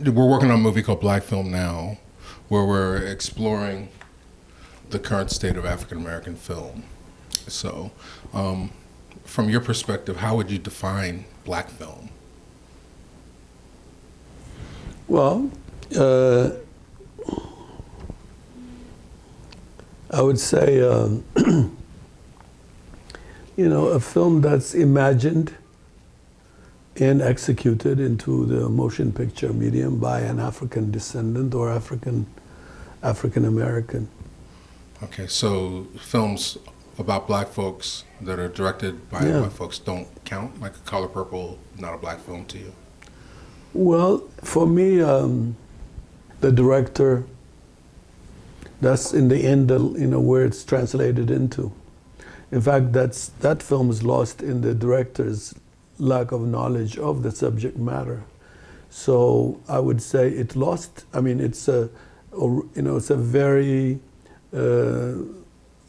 We're working on a movie called Black Film now, where we're exploring the current state of African American film. So, from your perspective, how would you define black film? Well, I would say, a film that's imagined and executed into the motion picture medium by an African descendant or African American. Okay, so films about black folks that are directed by black folks don't count? Like Color Purple, not a black film to you? Well, for me, the director, that's in the end, where it's translated into. In fact, that film is lost in the director's lack of knowledge of the subject matter. So I would say it lost. I mean, it's a very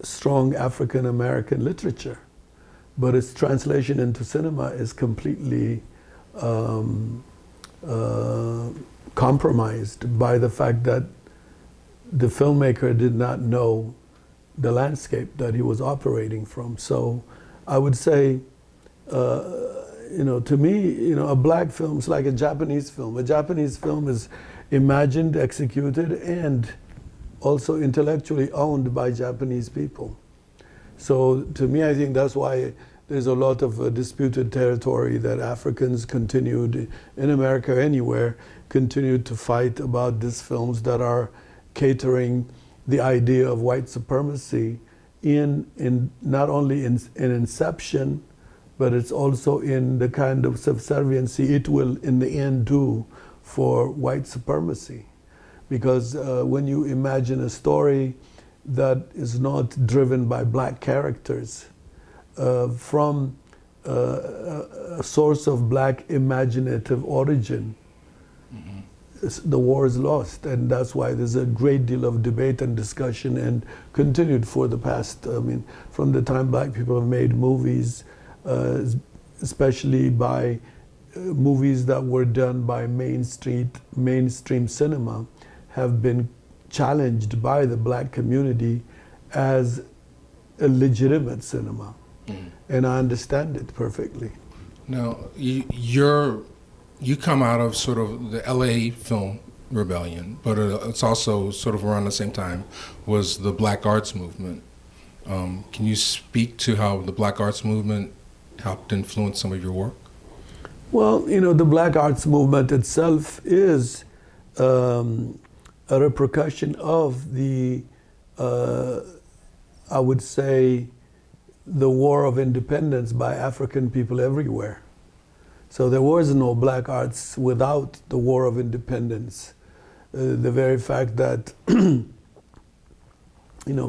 strong African American literature, but its translation into cinema is completely compromised by the fact that the filmmaker did not know the landscape that he was operating from. So I would say, to me, a black film is like a Japanese film. A Japanese film is imagined, executed, and also intellectually owned by Japanese people. So to me, I think that's why there's a lot of disputed territory that Africans continued, in America anywhere, continued to fight about these films that are catering the idea of white supremacy in not only in inception, but it's also in the kind of subserviency it will in the end do for white supremacy. Because when you imagine a story that is not driven by black characters, from a source of black imaginative origin, the war is lost. And that's why there's a great deal of debate and discussion, and continued for the past, from the time black people have made movies, especially by movies that were done by mainstream cinema, have been challenged by the black community as a legitimate cinema. And I understand it perfectly. Now, you come out of sort of the LA film rebellion, but it's also sort of around the same time was the black arts movement. Can you speak to how the black arts movement helped influence some of your work? Well, the black arts movement itself is a repercussion of the, I would say, the war of independence by African people everywhere. So there was no black arts without the war of independence. The very fact that,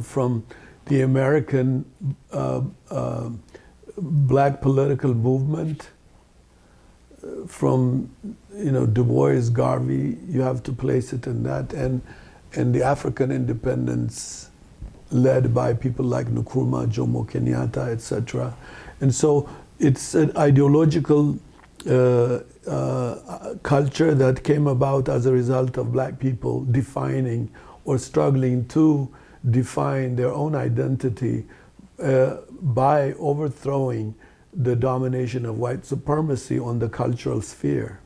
from the American black political movement, from Du Bois, Garvey, you have to place it in that, and the African independence led by people like Nkrumah, Jomo Kenyatta, etc. And so it's an ideological culture that came about as a result of black people defining or struggling to define their own identity by overthrowing the domination of white supremacy on the cultural sphere.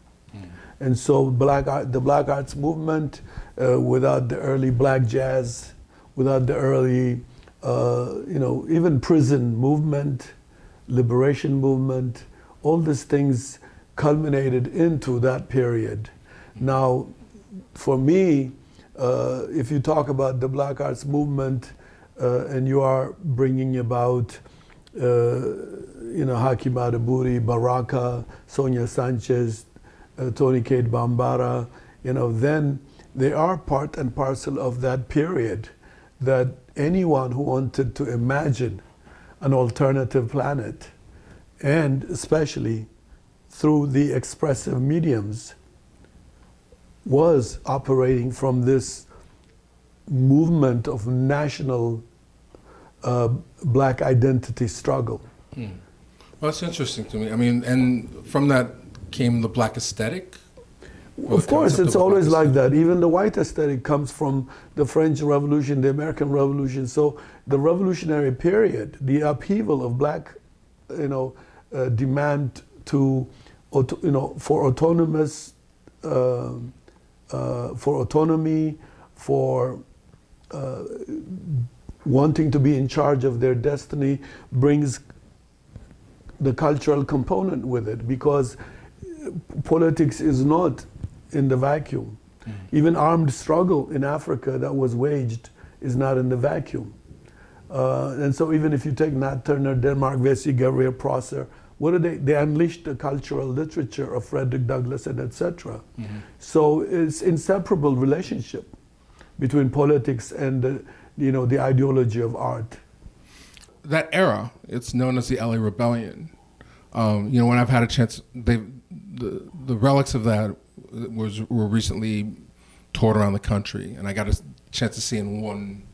And so the black arts movement, without the early black jazz, without the early, even prison movement, liberation movement, all these things culminated into that period. Now, for me, if you talk about the black arts movement, and you are bringing about, Hakim Adaburi, Baraka, Sonia Sanchez, Tony Kate Bambara, then they are part and parcel of that period that anyone who wanted to imagine an alternative planet, and especially through the expressive mediums, was operating from this movement of national black identity struggle. Well, that's interesting to me. I mean, and from that came the black aesthetic? Of course, it's always like that. Even the white aesthetic comes from the French Revolution, the American Revolution. So the revolutionary period, the upheaval of black, demand to, for autonomous, for autonomy, for wanting to be in charge of their destiny, brings the cultural component with it, because politics is not in the vacuum. Even armed struggle in Africa that was waged is not in the vacuum. And so even if you take Nat Turner, Denmark Vesey, Gabriel Prosser, what did they unleashed the cultural literature of Frederick Douglass and etc. So it's inseparable relationship between politics and the ideology of art. That era, it's known as the LA Rebellion. When I've had a chance, the relics of that were recently toured around the country, and I got a chance to see in one,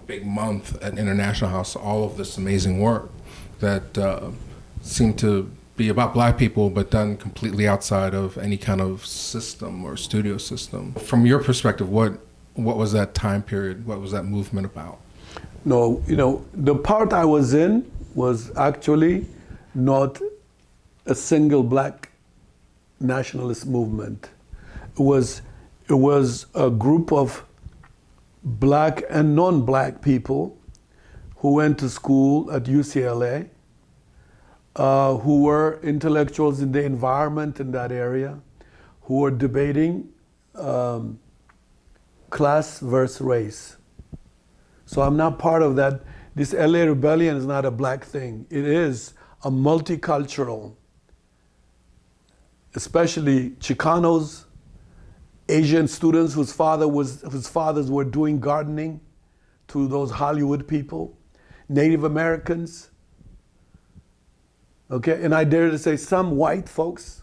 big month at International House all of this amazing work that seemed to be about black people, but done completely outside of any kind of system or studio system. From your perspective, what was that time period? What was that movement about? No, the part I was in was actually not a single black nationalist movement. It was a group of black and non-black people who went to school at UCLA, who were intellectuals in the environment in that area, who were debating class versus race. So I'm not part of that. This LA Rebellion is not a black thing. It is a multicultural, especially Chicanos, Asian students whose fathers were doing gardening to those Hollywood people, Native Americans, okay, and I dare to say some white folks,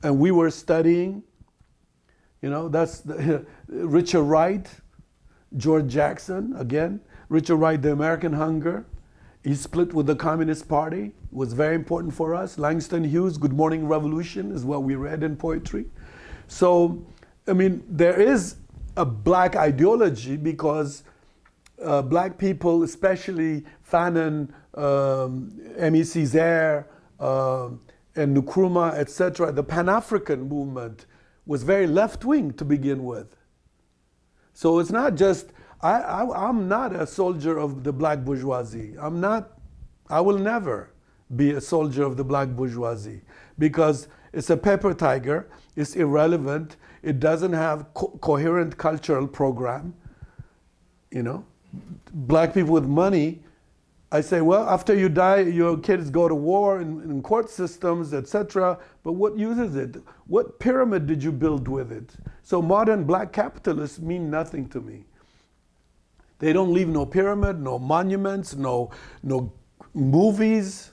and we were studying, that's Richard Wright, George Jackson, again, Richard Wright, The American Hunger. He split with the Communist Party, was very important for us. Langston Hughes, Good Morning Revolution is what we read in poetry. So, there is a black ideology because black people, especially Fanon, Aimé Césaire, and Nkrumah, etc., the Pan-African movement was very left-wing to begin with. So it's not just, I'm not a soldier of the black bourgeoisie. I will never be a soldier of the black bourgeoisie because it's a paper tiger, it's irrelevant, it doesn't have coherent cultural program. Black people with money, I say, well, after you die, your kids go to war in court systems, etc. But what use is it? What pyramid did you build with it? So modern black capitalists mean nothing to me. They don't leave no pyramid, no monuments, no movies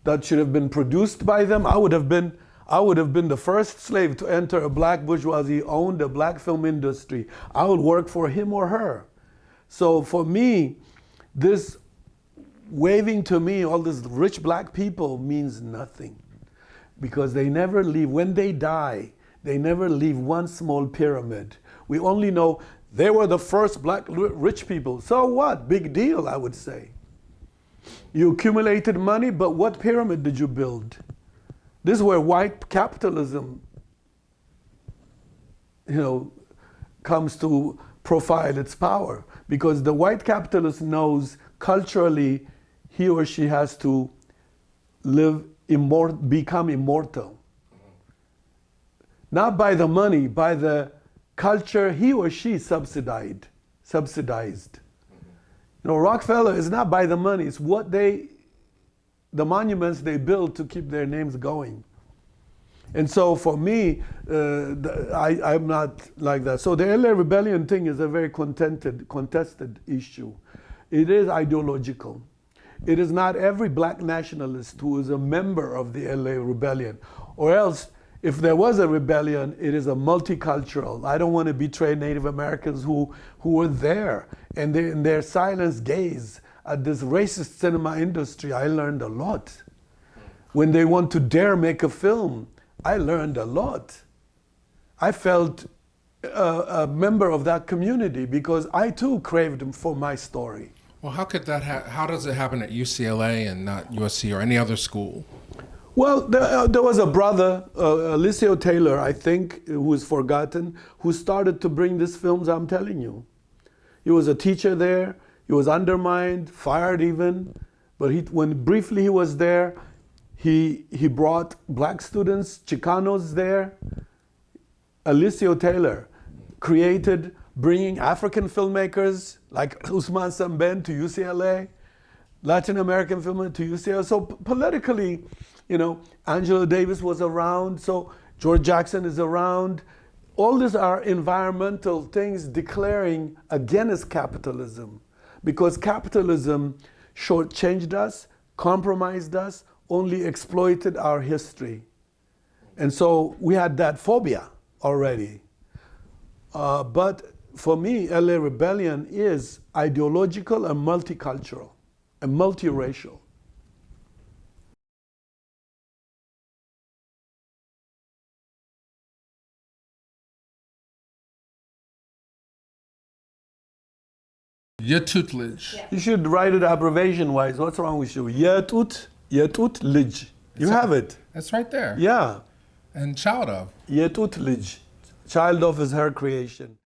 that should have been produced by them. I would have been the first slave to enter a black bourgeoisie owned a black film industry. I would work for him or her. So for me, this waving to me all these rich black people means nothing because they never leave. When they die, they never leave one small pyramid. We only know they were the first black rich people. So what? Big deal, I would say. You accumulated money, but what pyramid did you build? This is where white capitalism, comes to profile its power, because the white capitalist knows culturally he or she has to become immortal. Not by the money, by the culture he or she subsidized. Rockefeller is not by the money, it's what the monuments they build to keep their names going. And so for me, I'm not like that. So the LA Rebellion thing is a very contested issue. It is ideological. It is not every black nationalist who is a member of the LA Rebellion. Or else, if there was a rebellion, it is a multicultural. I don't want to betray Native Americans who were there. And in their silence gaze at this racist cinema industry, I learned a lot. When they want to dare make a film, I learned a lot. I felt a member of that community because I too craved for my story. Well, how could that how does it happen at UCLA and not USC or any other school? Well, there was a brother, Alicio Taylor, I think, who is forgotten, who started to bring these films I'm telling you. He was a teacher there. He was undermined, fired even. But when briefly he was there, he brought black students, Chicanos there. Alicio Taylor created bringing African filmmakers like Usman Samben to UCLA, Latin American filmmakers to UCLA. So politically, Angela Davis was around, so George Jackson is around. All these are environmental things declaring against capitalism, because capitalism shortchanged us, compromised us, only exploited our history. And so we had that phobia already. But for me, LA Rebellion is ideological and multicultural and multiracial. Your tutelage. Yeah. You should write it abbreviation-wise. What's wrong with you? Yetut-lij. You have it. That's right there. Yeah. And child of. Yetut-lij. Child of is her creation.